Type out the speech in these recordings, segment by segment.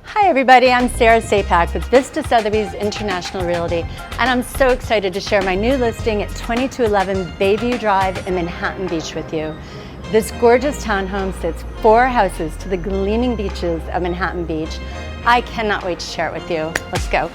Hi everybody, I'm Sarah Sapak with Vista Sotheby's International Realty, and I'm so excited to share my new listing at 2211 Bayview Drive in Manhattan Beach with you. This gorgeous townhome sits 4 houses to the gleaming beaches of Manhattan Beach. I cannot wait to share it with you. Let's go.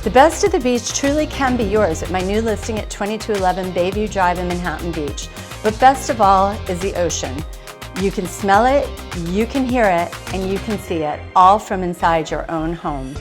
The best of the beach truly can be yours at my new listing at 2211 Bayview Drive in Manhattan Beach. But best of all is the ocean. You can smell it, you can hear it, and you can see it, all from inside your own home.